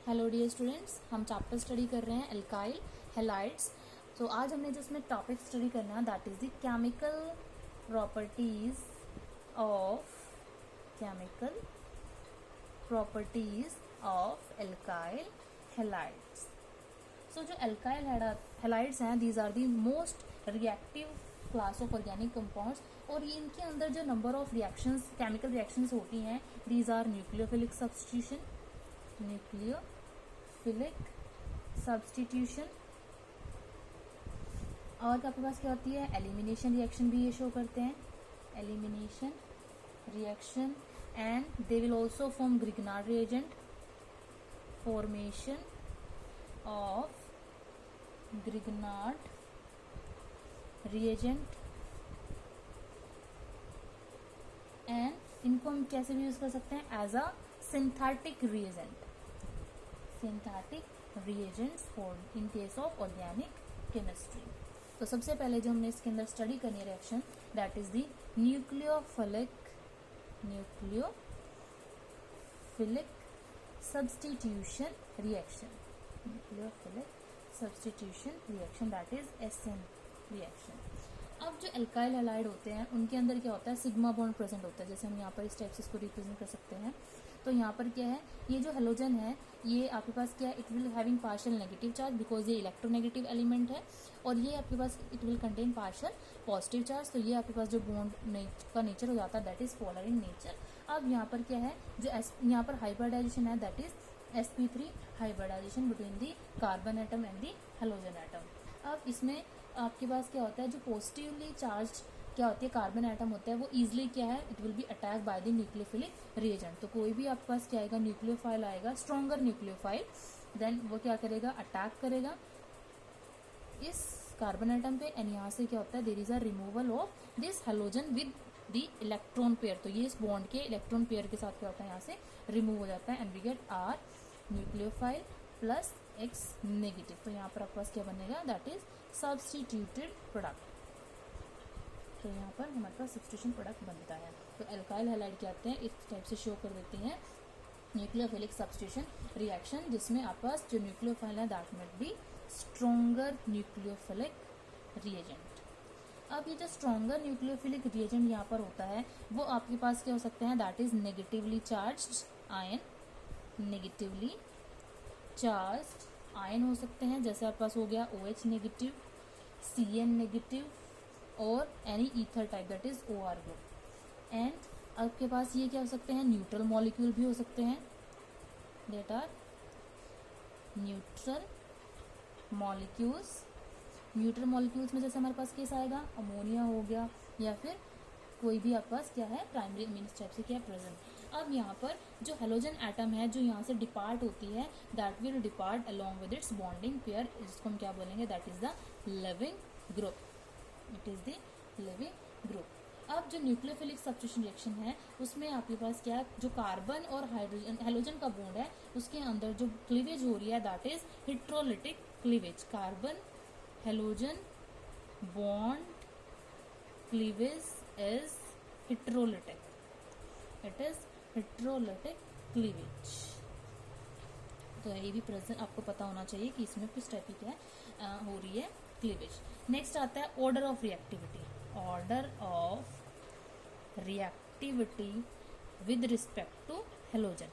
Hello dear students, हम chapter study कर रहे हैं एल्काइल हैलाइड्स। तो आज हमने जो इसमें टॉपिक स्टडी करना है that is the chemical properties of alkyl halides. So जो एल्काइल हैलाइड्स हैं these are the most reactive class of organic compounds, और ये इनके अंदर जो number of reactions chemical reactions होती हैं दीज आर न्यूक्लियोफिलिक सब्स्टिट्यूशन, और आपके पास क्या होती है एलिमिनेशन रिएक्शन भी ये शो करते हैं, elimination reaction, and they will also form Grignard reagent, formation of Grignard reagent. And इनको हम कैसे भी यूज कर सकते हैं as a synthetic reagents for in case of organic chemistry. तो सबसे पहले जो हमने इसके अंदर स्टडी करनी है reaction that is the nucleophilic substitution reaction that is SN reaction. अब जो एल्काइल हैलाइड होते हैं उनके अंदर क्या होता है सिग्मा बॉन्ड प्रेजेंट होता है, जैसे हम यहाँ पर इस टाइप से इसको रिप्रेजेंट कर सकते हैं। तो यहाँ पर क्या है, ये जो हेलोजन है ये आपके पास क्या है, it will having partial negative charge because ये इलेक्ट्रोनेगेटिव एलिमेंट है, और ये आपके पास it will contain partial positive charge. तो ये आपके पास जो बॉन्ड का नेचर हो जाता है that is polar in nature. अब यहाँ पर क्या है, जो यहाँ पर हाइब्रिडाइजेशन है that is sp3 hybridisation between the carbon atom and the halogen atom. अब इसमें आपके पास क्या होता है, जो पॉजिटिवली चार्ज क्या होती है कार्बन एटम होता है वो इजिली क्या है, it will be attack by the nucleophilic reagent. तो कोई भी आपके पास क्या आएगा, न्यूक्लियोफाइल आएगा, स्ट्रॉन्गर न्यूक्लियोफाइल, देन वो क्या करेगा, अटैक करेगा इस कार्बन एटम पे, एंड यहाँ से क्या होता है there is a removal of this halogen with the electron pair. तो ये इस बॉन्ड के इलेक्ट्रॉन पेयर के साथ क्या होता है यहाँ से रिमूव हो जाता है, and we get our nucleophile plus X negative. तो यहाँ पर आपके पास क्या बनेगा दैट इज सब्स्टिट्यूटेड प्रोडक्ट। तो यहाँ पर हमारे पास सब्स्टिट्यूशन प्रोडक्ट बनता है। तो एल्काइल हैलाइड क्या आते हैं इस टाइप से शो कर देते हैं न्यूक्लियोफिलिक सब्स्टिट्यूशन रिएक्शन, जिसमें आपके पास जो न्यूक्लियोफाइल है दैट मिट बी स्ट्रॉन्गर न्यूक्लियोफिलिक रिएजेंट। अब ये जो स्ट्रॉन्गर न्यूक्लियोफिलिक रिएजेंट यहाँ पर होता है वो आपके पास क्या हो सकते हैं that is negatively charged ion, negatively charged ion हो सकते हैं, जैसे आपके पास हो गया OH नेगेटिव, Cn नेगेटिव, और any ether type that is OR group. And आपके पास ये क्या हो सकते हैं न्यूट्रल मॉलिक्यूल भी हो सकते हैं, that are neutral molecules. Neutral molecules में जैसे हमारे पास केस आएगा अमोनिया हो गया, या फिर कोई भी आपके पास क्या है प्राइमरी अमीन टाइप से क्या प्रेजेंट। अब यहाँ पर जो हेलोजन एटम है जो यहाँ से डिपार्ट होती है that will depart along with its bonding pair, इसको हम क्या बोलेंगे that is the leaving group, it is the leaving group. अब जो न्यूक्लियोफिलिक सब्स्टिट्यूशन रिएक्शन है उसमें आपके पास क्या जो कार्बन और हाइड्रोजन हेलोजन का बॉन्ड है उसके अंदर जो क्लीवेज हो रही है that is heterolytic cleavage. Carbon halogen bond cleavage is heterolytic, it is heterolytic cleavage। तो ये भी प्रेजेंट आपको पता होना चाहिए कि इसमें किस टाइप की क्या हो रही है क्लीवेज। नेक्स्ट आता है order of reactivity, order of reactivity with respect to halogen,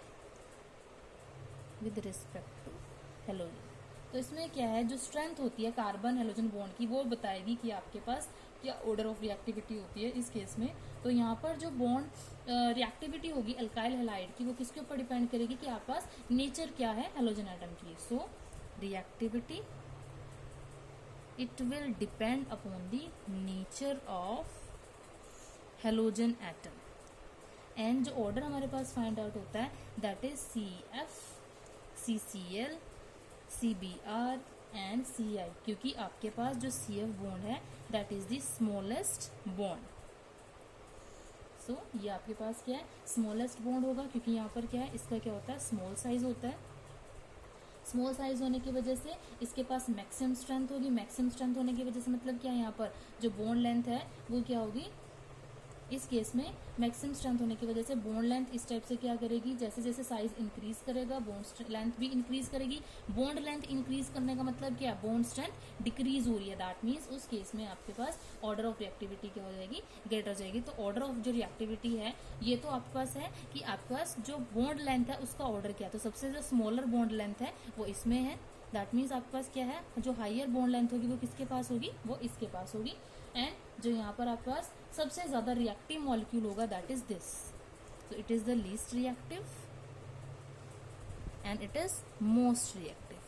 with respect to halogen. तो इसमें क्या है जो स्ट्रेंथ होती है कार्बन हेलोजन बॉन्ड की वो बताएगी कि आपके पास क्या ऑर्डर ऑफ रिएक्टिविटी होती है इस केस में। तो यहाँ पर जो बॉन्ड रिएक्टिविटी होगी अल्काइल हैलाइड की वो किसके ऊपर डिपेंड करेगी कि आपके पास नेचर क्या है हेलोजन एटम की। So reactivity it will depend upon the nature of halogen atom. And जो ऑर्डर हमारे पास फाइंड आउट होता है that is CF, CCl, CBr and Ci, क्योंकि आपके पास जो CF बॉन्ड है that is the smallest bond. So ये आपके पास क्या है स्मॉलेस्ट बॉन्ड होगा, क्योंकि यहाँ पर क्या है इसका क्या होता है स्मॉल साइज होता है। स्मॉल साइज होने की वजह से इसके पास मैक्सिमम स्ट्रेंथ होगी, मैक्सिमम स्ट्रेंथ होने की वजह से मतलब क्या यहाँ पर जो बॉन्ड लेंथ है वो क्या होगी इस केस में मैक्सिमम स्ट्रेंथ होने की वजह से बॉन्ड लेंथ इस टाइप से क्या करेगी, जैसे जैसे साइज इंक्रीज करेगा बॉन्ड लेंथ भी इंक्रीज करेगी। बॉन्ड लेंथ इंक्रीज करने का मतलब क्या, बॉन्ड स्ट्रेंथ डिक्रीज हो रही है, दैट मीन्स उस केस में आपके पास ऑर्डर ऑफ रिएक्टिविटी क्या हो जाएगी, ग्रेटर हो जाएगी। तो ऑर्डर ऑफ जो रिएक्टिविटी है ये तो आपके पास है कि आपके पास जो बॉन्ड लेंथ है उसका ऑर्डर क्या है, तो सबसे जो स्मॉलर बॉन्ड लेंथ है वो इसमें है, दैट मीन्स आपके पास क्या है, जो हाइयर बॉन्ड लेंथ होगी वो किसके पास होगी, वो इसके पास होगी। एंड जो यहाँ पर आपके पास सबसे ज्यादा रिएक्टिव मॉलिक्यूल होगा that is this, so it is the least reactive and it is most reactive,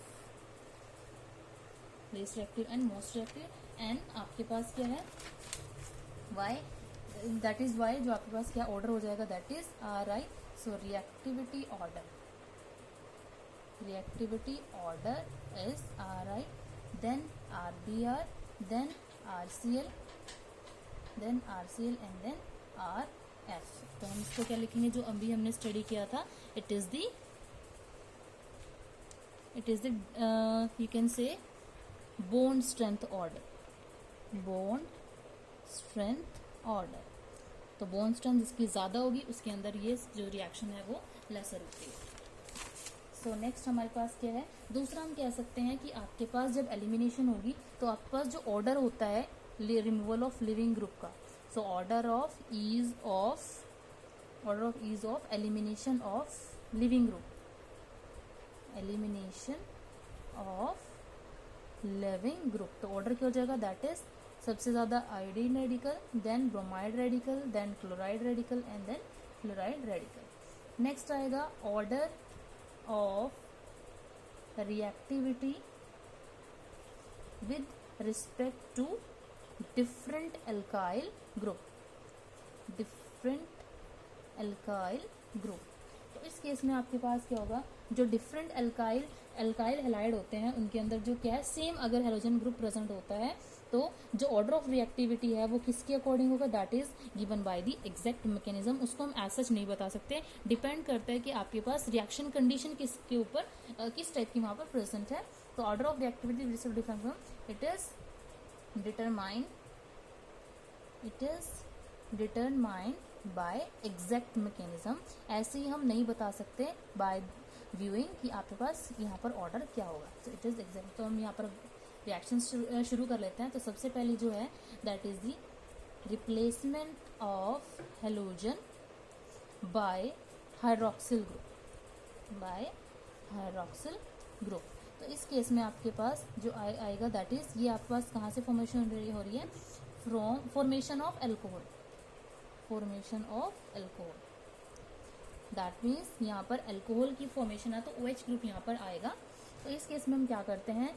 least reactive and most reactive। and आपके पास क्या है y, that is y, जो आपके पास क्या ऑर्डर हो जाएगा that is RI। so reactivity order is RI, then RBr, then RCl, then RCl and then RF। तो हम इसको क्या लिखेंगे, जो अभी हमने स्टडी किया था, it is the you can say bond strength order. तो बॉन्ड स्ट्रेंथ जिसकी ज्यादा होगी उसके अंदर ये जो रिएक्शन है वो लेसर होती है। सो नेक्स्ट हमारे पास क्या है, दूसरा हम कह सकते हैं कि आपके पास जब एलिमिनेशन होगी तो आपके पास जो ऑर्डर होता है रिमूवल ऑफ लिविंग ग्रुप का, so order of ease of elimination of leaving group, तो ऑर्डर क्या हो जाएगा, दैट इज सबसे ज्यादा iodine radical, then bromide radical, then chloride radical and then fluoride radical. Next आएगा order of reactivity with respect to different alkyl group। तो इस case में आपके पास क्या होगा, जो डिफरेंट अल्काइल हैलाइड होते हैं उनके अंदर जो क्या है, सेम अगर हेलोजन ग्रुप प्रेजेंट होता है तो जो ऑर्डर ऑफ रिएक्टिविटी है वो किसके अकॉर्डिंग होगा, that is given by the exact mechanism. उसको हम एज सच नहीं बता सकते, डिपेंड करता है कि आपके पास रिएक्शन कंडीशन किसके ऊपर किस टाइप की वहां पर प्रेजेंट है। तो order of reactivity it is determined by exact mechanism. ऐसे ही हम नहीं बता सकते बाय व्यूइंग कि आपके पास यहाँ पर ऑर्डर क्या होगा। तो इट इज एग्जैक्ट। तो हम यहाँ पर रिएक्शन शुरू कर लेते हैं। तो सबसे पहले जो है that is the replacement of halogen by hydroxyl group. तो इस केस में आपके पास जो आएगा दैट इज, ये आपके पास कहाँ से फॉर्मेशन हो रही है, from formation of alcohol. That means यहाँ पर एल्कोहल की फॉर्मेशन है तो OH ग्रुप यहाँ पर आएगा। तो इस केस में हम क्या करते हैं,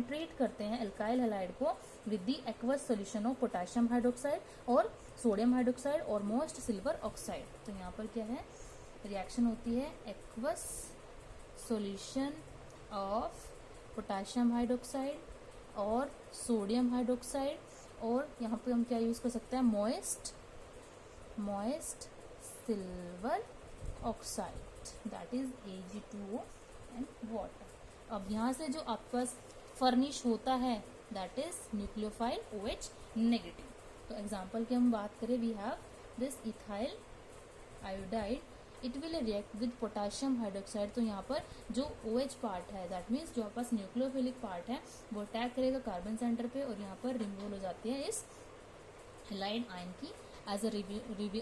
ट्रीट करते हैं एल्काइल हैलाइड को with the aqueous solution of potassium hydroxide और सोडियम हाइड्रोक्साइड और मोस्ट सिल्वर ऑक्साइड। तो यहाँ पर क्या है, रिएक्शन होती है aqueous solution of potassium hydroxide और सोडियम हाइड्रोक्साइड, और यहाँ पे हम क्या यूज कर सकते हैं, moist silver oxide, that is Ag2O and water. अब यहाँ से जो आपके पास फर्निश होता है that is nucleophile OH negative. तो एग्जांपल की हम बात करें, we have this ethyl iodide, it will react with potassium hydroxide. तो यहाँ पर जो OH पार्ट है दैट मीन्स जो आपके पास न्यूक्लियोफिलिक पार्ट है वो अटैक करेगा कार्बन सेंटर पे और यहाँ पर रिमूवल हो जाती है इस हैलाइड आयन की as a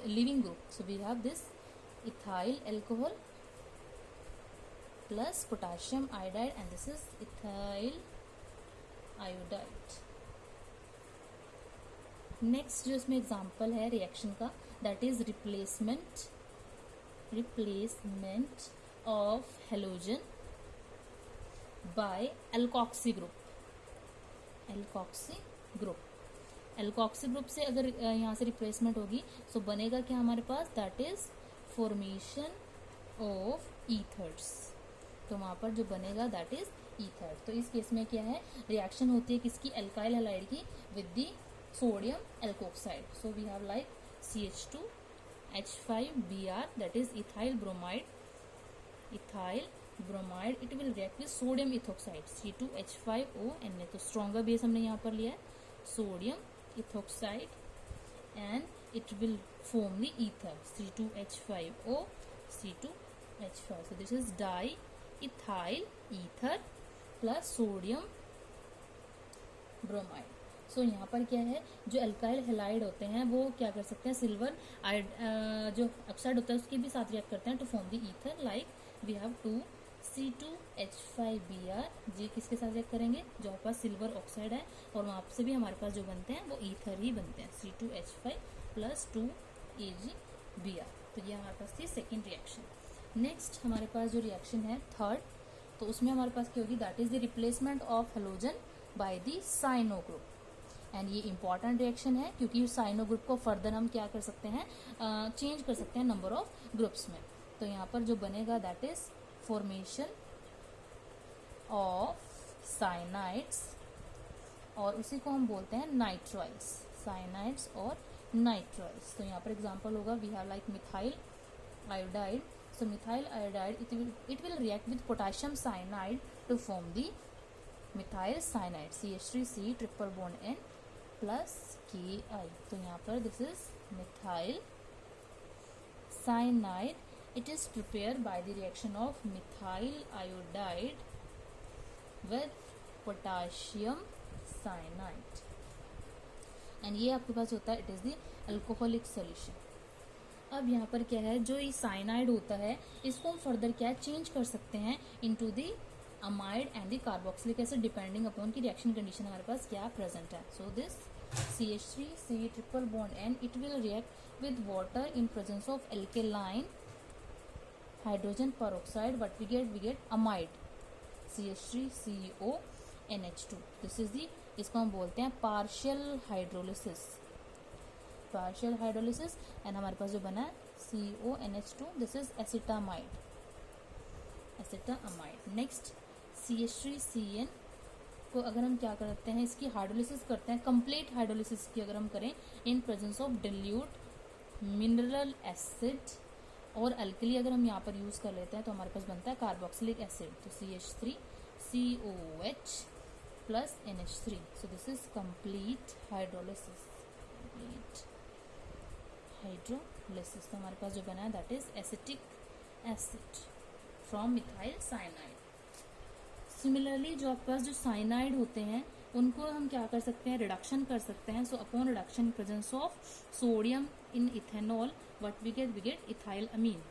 leaving group. So we have this ethyl alcohol plus potassium iodide and this is ethyl iodide। Next जो इसमें एग्जांपल है रिएक्शन का that is replacement of halogen by alkoxy group से अगर यहाँ से replacement होगी तो बनेगा क्या हमारे पास, that is formation of ethers. तो वहां पर जो बनेगा दैट इज ईथर। तो इस केस में क्या है, रिएक्शन होती है किसकी, एल्काइल हैलाइड की with the sodium alkoxide. So we have like CH2H5Br that is ethyl bromide, it will react with sodium ethoxide C2H5O Na। तो स्ट्रॉन्गर बेस हमने यहाँ पर लिया है sodium ethoxide and it will form the ether C2H5O C2H5. So this is diethyl ether plus sodium bromide. So यहाँ पर क्या है, जो अल्काइल हैलाइड होते हैं वो क्या कर सकते हैं, सिल्वर जो ऑक्साइड होता है उसके भी साथ रिएक्ट करते हैं to form the ether. Like we have 2C2H5Br. जी किसके साथ रिएक्ट करेंगे, जो हमारे पास सिल्वर ऑक्साइड है और वहाँ से भी हमारे पास जो बनते हैं वो ईथर ही बनते हैं C2H5 प्लस 2AgBr. तो ये हमारे पास थी सेकेंड रिएक्शन. नेक्स्ट हमारे पास जो रिएक्शन है थर्ड, तो उसमें हमारे पास क्या होगी, that is the replacement of halogen by the cyano group. And ये इंपॉर्टेंट रिएक्शन है क्योंकि साइनो ग्रुप को फर्दर हम क्या कर सकते हैं, चेंज कर सकते हैं नंबर ऑफ ग्रुप्स में. तो यहाँ पर जो बनेगा that is formation of cyanides और उसी को हम बोलते हैं नाइट्राइल्स, साइनाइड्स और नाइट्राइल्स. तो यहाँ पर एग्जांपल होगा we have like methyl iodide. So methyl iodide it will react with potassium cyanide to form the methyl cyanide CH3C triple bond N plus Ki. तो यहाँ पर this is methyl cyanide. It is prepared by the reaction of methyl iodide with potassium cyanide. And ये आपके पास होता है it is the alcoholic solution. अब यहाँ पर क्या है, जो ये साइनाइड होता है इसको हम फर्दर क्या चेंज कर सकते हैं into the amide and the carboxylic acid depending upon की रिएक्शन कंडीशन हमारे पास क्या प्रेजेंट है. So this CH3C triple bond N it will react with water in presence of alkaline hydrogen peroxide. What we get amide CH3CO NH2. This is the, इसको हम बोलते हैं partial hydrolysis and हमारे पास जो बना है CONH2 this is acetamide. Next CH3CN को अगर हम क्या करते हैं, इसकी हाइड्रोलिसिस करते हैं, कंप्लीट हाइड्रोलिसिस की अगर हम करें इन presence of dilute mineral acid और अल्कली अगर हम यहाँ पर यूज कर लेते हैं तो हमारे पास बनता है कार्बोक्सिलिक एसिड. तो CH3COH plus NH3. So this is complete hydrolysis. तो हमारे पास जो बना है that is acetic acid from methyl cyanide. Similarly जो आपके पास जो साइनाइड होते हैं उनको हम क्या कर सकते हैं, रिडक्शन कर सकते हैं. So upon reduction presence of sodium in ethanol what we get ethyl amine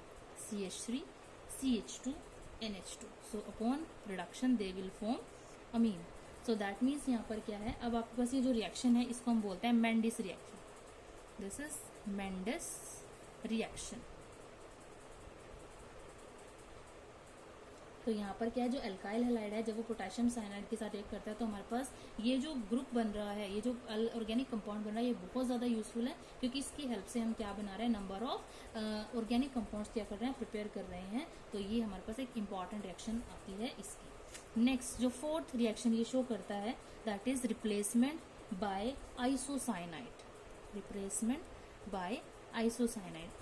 CH3CH2 NH2. So upon reduction they will form amine. So that means यहाँ पर क्या है, अब आपके पास ये जो रिएक्शन है इसको हम बोलते हैं Mendis reaction. This is Mendis reaction. तो यहाँ पर क्या है, जो अल्काइल हैलाइड है जब वो पोटेशियम साइनाइड के साथ रिएक्ट करता है तो हमारे पास ये जो ग्रुप बन रहा है, ये जो ऑर्गेनिक कंपाउंड बन रहा है ये बहुत ज़्यादा यूजफुल है क्योंकि इसकी हेल्प से हम क्या बना रहे हैं, नंबर ऑफ ऑर्गेनिक कंपाउंड्स क्या कर रहे हैं, प्रिपेयर कर रहे हैं. तो ये हमारे पास एक इंपॉर्टेंट रिएक्शन आती है इसकी. नेक्स्ट जो फोर्थ रिएक्शन ये शो करता है that is replacement bye isocyanide.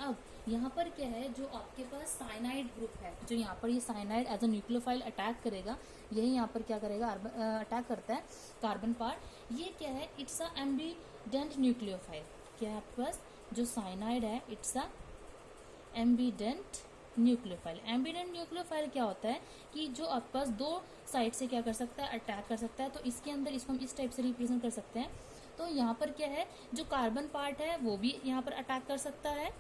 अब यहाँ पर क्या है, जो आपके पास साइनाइड ग्रुप है, जो यहाँ पर ये cyanide as a nucleophile attack करेगा, यही यहाँ पर क्या करेगा, अटैक करता है कार्बन पार्ट. ये क्या है, इट्स अ एम्बिडेंट न्यूक्लियोफाइल. क्या है आपके पास जो साइनाइड है it's a ambient nucleophile. Ambient nucleophile क्या होता है कि जो आपके पास दो साइड से क्या कर सकता है, अटैक कर सकता है. तो इसके अंदर इसको हम इस टाइप से रिप्रेजेंट कर सकते हैं. तो यहाँ पर क्या है, जो कार्बन पार्ट है वो भी यहाँ पर अटैक कर सकता है,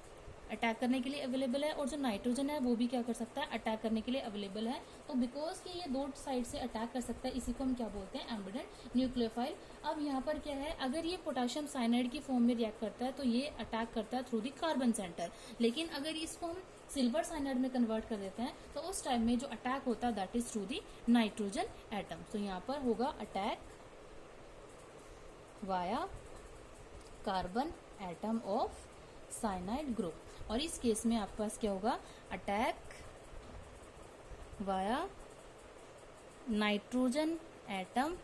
अटैक करने के लिए अवेलेबल है, और जो नाइट्रोजन है वो भी क्या कर सकता है, अटैक करने के लिए अवेलेबल है. तो बिकॉज कि ये दो साइड से अटैक कर सकता है इसी को हम क्या बोलते हैं, एम्बिडेंट न्यूक्लियोफाइल. अब यहाँ पर क्या है, अगर ये पोटेशियम साइनाइड की फॉर्म में रिएक्ट करता है तो ये अटैक करता है थ्रू द कार्बन सेंटर. लेकिन अगर इसको हम सिल्वर साइनाइड में कन्वर्ट कर देते हैं तो उस टाइम में जो अटैक होता है that is through the nitrogen atom. तो यहाँ पर होगा attack via carbon atom of cyanide group. और इस केस में आपके पास क्या होगा, attack via nitrogen atom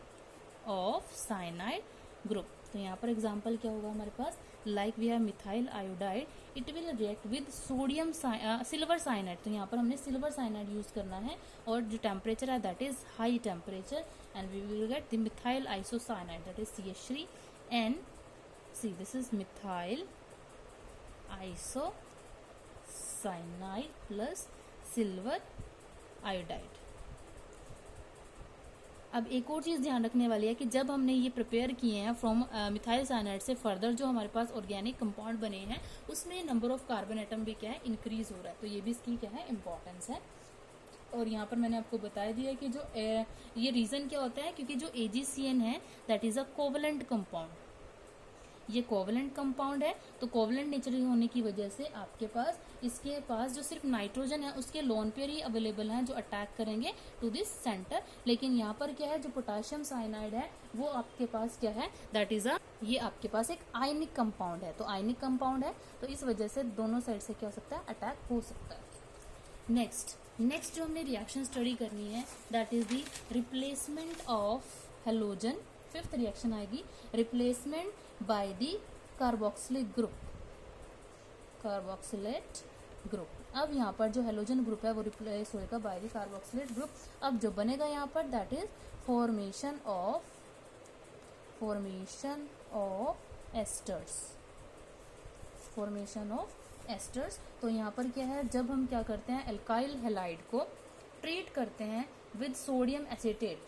of cyanide group. तो यहाँ पर एग्जांपल क्या होगा हमारे पास, like we have methyl iodide it will react with sodium silver cyanide. तो यहाँ पर हमने सिल्वर साइनाइड यूज करना है और जो टेम्परेचर है that is high temperature and we will get the methyl isocyanide that is CH3N see this is methyl isocyanide plus silver iodide. अब एक और चीज़ ध्यान रखने वाली है कि जब हमने ये प्रिपेयर किए हैं फ्रॉम मिथाइल साइनाइड से फर्दर जो हमारे पास ऑर्गेनिक कंपाउंड बने हैं उसमें नंबर ऑफ कार्बन एटम भी क्या है इंक्रीज हो रहा है, तो ये भी इसकी क्या है इंपॉर्टेंस है। और यहाँ पर मैंने आपको बता दिया कि जो ये रीज़न क्या होता है, क्योंकि जो AgCN है that is a covalent compound, ये कोवलेंट कंपाउंड है, तो कोवलेंट नेचर होने की वजह से आपके पास इसके पास जो सिर्फ नाइट्रोजन है उसके लोन पेयर ही अवेलेबल हैं जो अटैक करेंगे टू दिस सेंटर। लेकिन यहाँ पर क्या है, जो पोटाशियम साइनाइड है वो आपके पास क्या है दैट इज ये आपके पास एक आयनिक कंपाउंड है, तो आयनिक कंपाउंड है तो इस वजह से दोनों साइड से क्या हो सकता है अटैक हो सकता है। नेक्स्ट जो हमने रिएक्शन स्टडी करनी है that is the replacement of halogen. Fifth reaction आएगी replacement by the carboxylic group, carboxylate group. अब यहाँ पर जो हेलोजन ग्रुप है वो रिप्लेस होएगा बाय द कार्बोक्सिलेट ग्रुप। अब जो बनेगा यहाँ पर that is formation of esters, formation of esters. तो यहाँ पर क्या है, जब हम क्या करते हैं एल्काइल हैलाइड को ट्रीट करते हैं with sodium acetate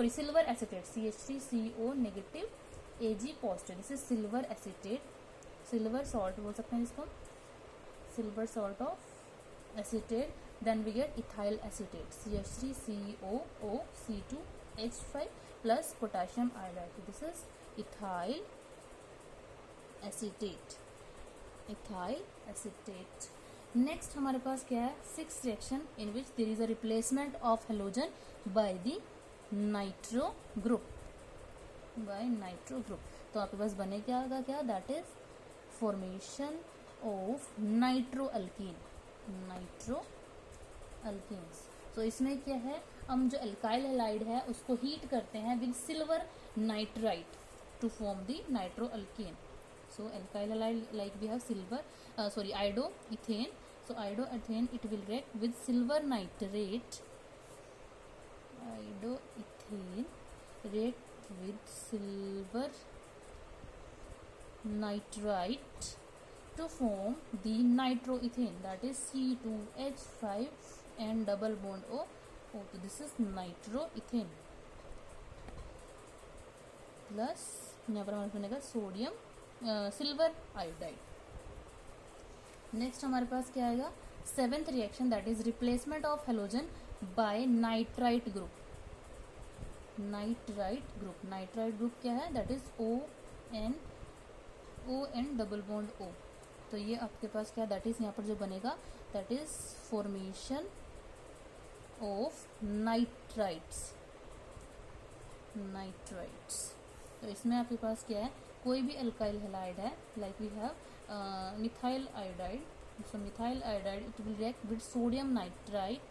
silver acetate CH3CO negative Ag positive, this is silver acetate, silver salt बोल सकते हैं इसको, silver salt of acetate. Then we get ethyl acetate CH3COO C2H5 plus potassium iodide, this is ethyl acetate. Next हमारे पास क्या है, six reaction in which there is a replacement of halogen by the nitro group, तो आपके पास बनेगा क्या that is formation of नाइट्रोअल्कीन्स। तो इसमें क्या है, हम जो एल्काइल हैलाइड है उसको हीट करते हैं with silver nitrite to form the nitroalkene. So alkyl halide like we have iodoethane. So iodoethane it will react with silver nitrate. Iodoethane react with silver nitrite to form the nitroethane, that is C2H5 and double bond O. So this is nitroethane plus यहाँ पर हमारे बनेगा sodium silver iodide. Next हमारे पास क्या आएगा, seventh reaction that is replacement of halogen by nitrite group. Nitrite group क्या है that is ON double bond O। तो ये आपके पास क्या दैट इज यहाँ पर जो बनेगा that is formation of nitrites. तो इसमें आपके पास क्या है, कोई भी अल्काइल हैलाइड है like we have methyl iodide, so methyl iodide it will react with sodium nitrite,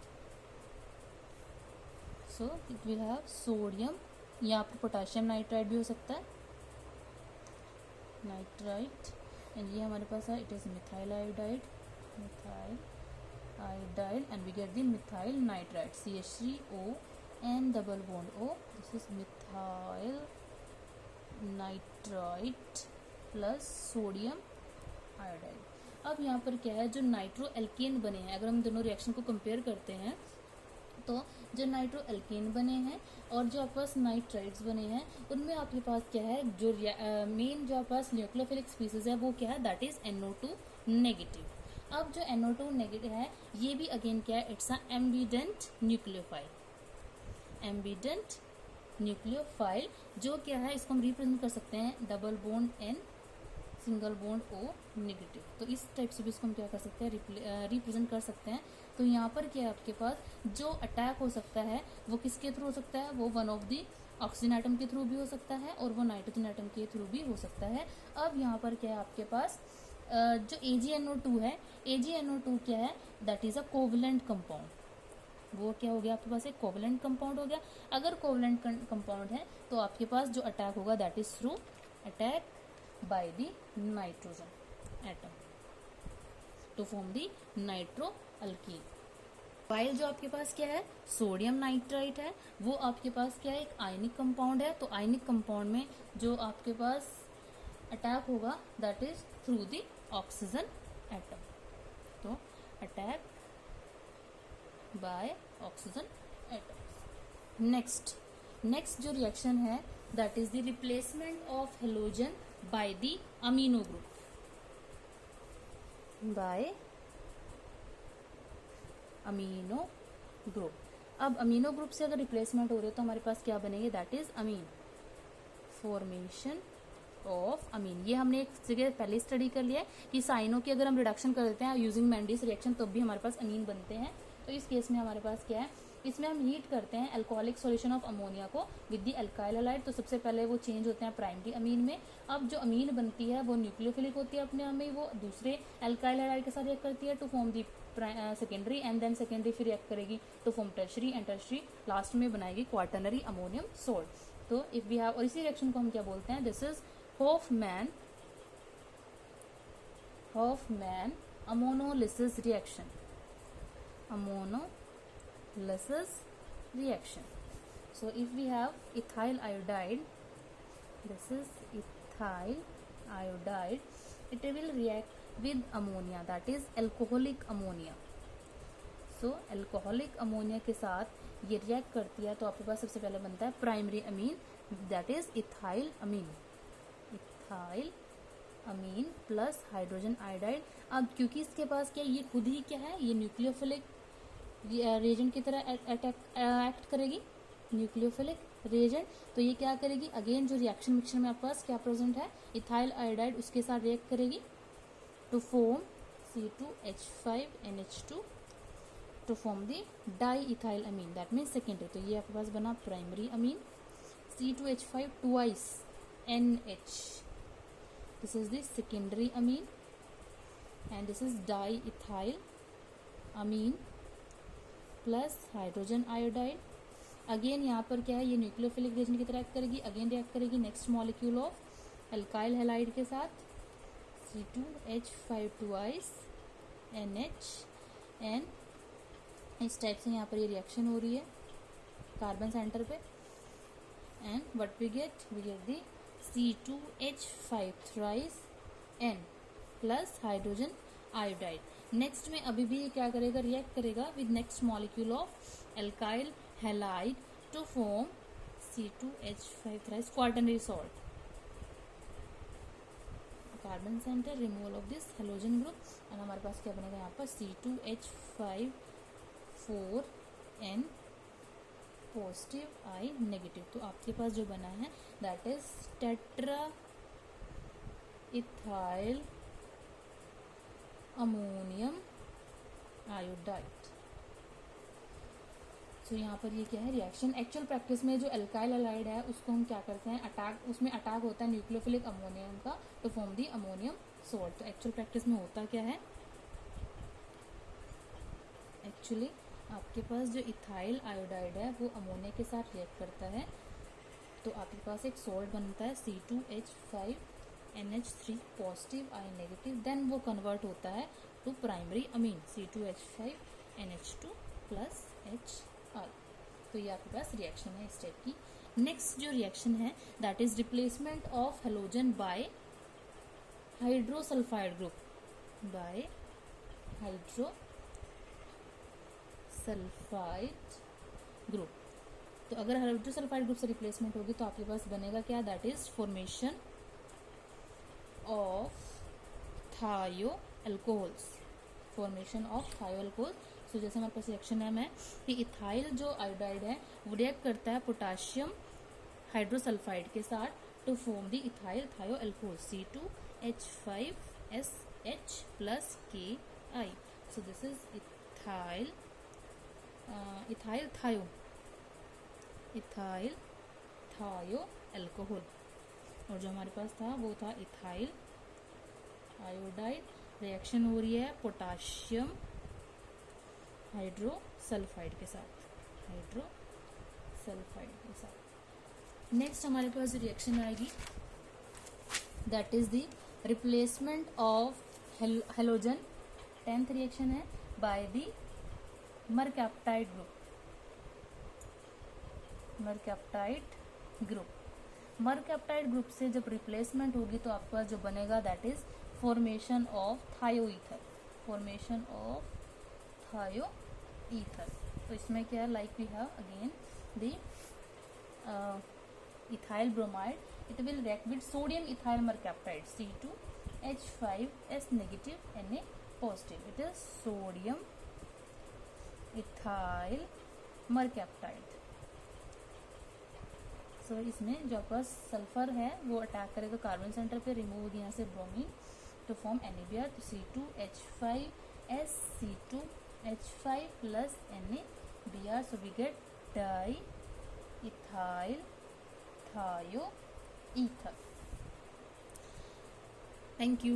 so it will have sodium, यहाँ पर पोटेशियम नाइट्राइट भी हो सकता है नाइट्राइट, एंड ये हमारे पास है it is methyl iodide and we get the methyl nitrite CH3O and double bond O, this is methyl nitrite plus sodium iodide. अब यहाँ पर क्या है, जो नाइट्रो एल्केन बने हैं, अगर हम दोनों रिएक्शन को कंपेयर करते हैं तो जो नाइट्रो एल्केन बने हैं और जो आपके पास नाइट्राइट्स बने हैं उनमें आपके पास क्या है, जो मेन जो आपके पास न्यूक्लियोफिलिक स्पीसीज है वो क्या है दैट इज NO2 नेगेटिव। अब जो NO2 नेगेटिव है ये भी अगेन क्या है, इट्स अ एम्बिडेंट न्यूक्लियोफाइल जो क्या है, इसको हम रिप्रेजेंट कर सकते हैं double bond N single bond O negative. तो इस टाइप से भी इसको हम क्या कर सकते हैं रिप्रेजेंट कर सकते हैं। तो यहाँ पर क्या है, आपके पास जो अटैक हो सकता है वो किसके थ्रू हो सकता है, वो one of the oxygen atom के थ्रू भी हो सकता है और वो नाइट्रोजन एटम के थ्रू भी हो सकता है। अब यहाँ पर क्या है, आपके पास जो AgNO2 है, AgNO2 क्या है that is a covalent compound, वो क्या हो गया आपके पास एक कोवलेंट कंपाउंड हो गया। अगर कोवलेंट कंपाउंड है तो आपके पास जो अटैक होगा that is through attack by the nitrogen atom to form the nitroalkene. While जो आपके पास क्या है, सोडियम नाइट्राइट है, वो आपके पास क्या है, एक आयनिक कंपाउंड है। तो आयनिक कंपाउंड में जो आपके पास अटैक होगा that is through the oxygen atom. तो attack by oxygen atoms. Next जो रिएक्शन है that is the replacement of halogen by the amino group, by amino group. अब अमीनो ग्रुप से अगर रिप्लेसमेंट हो रही है तो हमारे पास क्या बनेंगे, that is amine, formation of amine. ये हमने एक जगह पहले स्टडी कर लिया है कि साइनों की अगर हम रिडक्शन कर देते हैं यूजिंग मेंडिस रिएक्शन तब भी हमारे पास अमीन बनते हैं। तो इस केस में हमारे पास क्या है, इसमें हम हीट करते हैं अल्कोहलिक सॉल्यूशन ऑफ अमोनिया को विद द अल्काइल हैलाइड। तो सबसे पहले वो चेंज होते हैं प्राइमरी अमीन में। अब जो अमीन बनती है वो न्यूक्लियोफिलिक होती है अपने आप में, वो दूसरे अल्काइल हैलाइड के साथ रिएक्ट करती है to form the secondary, and then secondary फिर रिएक्ट करेगी to form tertiary, and tertiary last में बनाएगी क्वाटरनरी अमोनियम सोल्ट। तो इफ वी हैव, और इसी रिएक्शन को हम क्या बोलते हैं, this is Hofmann ammonolysis reaction, ammonolysis reaction. So if we have ethyl iodide, this is ethyl iodide, it will react with ammonia, that is alcoholic ammonia. So alcoholic ammonia के साथ ये रिएक्ट करती है तो आपके पास सबसे पहले बनता है primary amine, that is ethyl amine, ethyl amine plus hydrogen iodide. अब क्योंकि इसके पास क्या, ये खुद ही क्या है, ये न्यूक्लियोफिलिक रिएजेंट की तरह एक्ट करेगी, न्यूक्लियोफिलिक रिएजेंट। तो ये क्या करेगी, अगेन जो रिएक्शन मिक्सचर में आपके पास क्या प्रेजेंट है, इथाइल आयोडाइड, उसके साथ रिएक्ट करेगी to form C2H5NH2 to form the di ethyl amine, that mean secondary. तो ये आपके पास बना primary amine, C2H5 twice NH, this is the secondary amine, and this is di ethyl amine plus hydrogen iodide. Again यहाँ पर क्या है, ये न्यूक्लियोफिलिक रिएजेंट की तरह एक्ट करेगी, अगेन रिएक्ट करेगी next molecule of alkyl halide के साथ C2H5 ट्वाइस NH, एंड इस टाइप से यहाँ पर ये रिएक्शन हो रही है कार्बन सेंटर पे, and what we get the C2H5 thrice N plus hydrogen iodide. Next में अभी भी क्या करेगा, रिएक्ट करेगा with next molecule of alkyl halide to form C2H5 thrice quaternary salt, carbon centre, removal of this halogen group, and हमारे पास क्या बनेगा यहाँ पर C2H5 4N positive I negative. तो आपके पास जो बना है that is tetra ethyl ammonium iodide. So यहाँ पर ये क्या है, रिएक्शन। एक्चुअल प्रैक्टिस में जो अल्काइल हैलाइड है उसको हम क्या करते हैं, अटैक, उसमें अटैक होता है न्यूक्लियोफिलिक अमोनियम का to form the ammonium salt. तो एक्चुअल प्रैक्टिस में होता क्या है, एक्चुअली आपके पास जो इथाइल आयोडाइड है वो अमोनिया के साथ रिएक्ट करता है, तो आपके पास एक सोल्ट बनता है C2H5NH3 positive I negative, then वो कन्वर्ट होता है to primary amine C2H5NH2 plus HI। तो ये आपके पास रिएक्शन है इस टाइप की। नेक्स्ट जो रिएक्शन है that is replacement of halogen by hydrosulphide group, by hydrosulphide group. तो अगर हाइड्रोसल्फाइड ग्रुप से रिप्लेसमेंट होगी तो आपके पास बनेगा क्या, दैट इज फॉर्मेशन ऑफ थायो अल्कोहल्स, फॉर्मेशन ऑफ थायो अल्कोहल। सो जैसे हमारे पास रिएक्शन है कि इथाइल जो आयोडाइड है वो रिएक्ट करता है पोटाशियम हाइड्रोसल्फाइड के साथ टू फॉर्म द इथाइल थायो alcohol C2H5SH plus KI। So this is ethyl थायो अल्कोहल, और जो हमारे पास था वो था इथाइल आयोडाइड। रिएक्शन हो रही है पोटाशियम हाइड्रोसल्फाइड के साथ, नेक्स्ट हमारे पास रिएक्शन आएगी that is the replacement of halogen, 10th reaction है, बाय द मरकैप्टाइड ग्रुप से जब रिप्लेसमेंट होगी तो आपके पास जो बनेगा that is formation of thioether. तो इसमें क्या है, like we have again the ethyl bromide, it will react with sodium ethyl mercaptide C2H5S negative Na positive, it is sodium ethyl mercaptide. So इसमें जो आपका सल्फर है वो अटैक करेगा कार्बन सेंटर पे, रिमूव यहाँ से ब्रोमीन to form NaBr, तो C2H5S C2H5 plus NaBr, so we get diethyl thioether. Thank you.